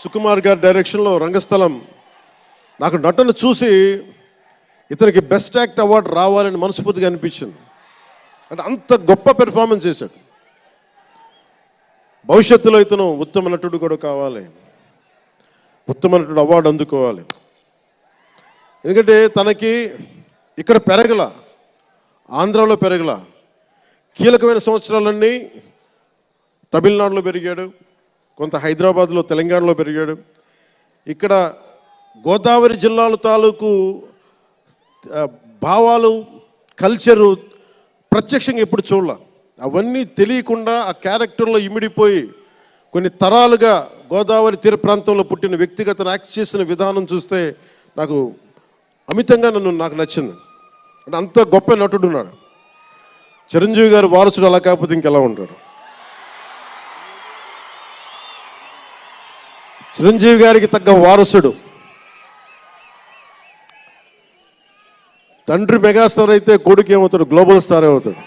సుకుమార్ గారి డైరెక్షన్లో రంగస్థలం నాకు నటన చూసి ఇతనికి బెస్ట్ యాక్ట్ అవార్డు రావాలని మనస్ఫూర్తిగా అనిపించింది. అంటే అంత గొప్ప పెర్ఫార్మెన్స్ చేశాడు. భవిష్యత్తులో ఇతను ఉత్తమ నటుడు కూడా కావాలి, ఉత్తమ నటుడు అవార్డు అందుకోవాలి. ఎందుకంటే తనకి ఇక్కడ పెరగల, ఆంధ్రాలో పెరగల, కీలకమైన సంవత్సరాలన్నీ తమిళనాడులో పెరిగాడు, కొంత హైదరాబాద్లో తెలంగాణలో పెరిగాడు. ఇక్కడ గోదావరి జిల్లాల తాలూకు భావాలు, కల్చరు ప్రత్యక్షంగా ఎప్పుడు చూడాల. అవన్నీ తెలియకుండా ఆ క్యారెక్టర్లో ఇమిడిపోయి కొన్ని తరాలుగా గోదావరి తీర ప్రాంతంలో పుట్టిన వ్యక్తిగత యాక్ట్ చేసిన విధానం చూస్తే నాకు అమితంగా నాకు నచ్చింది. అంటే అంత గొప్ప నటుడు ఉన్నాడు. చిరంజీవి గారు వారసుడు అలా కాకపోతే ఇంకెలా ఉంటాడు. చిరంజీవి గారికి తగ్గ వారసుడు. తండ్రి మెగాస్టార్ అయితే కొడుకు ఏమవుతాడు, గ్లోబల్ స్టార్ అవుతాడు.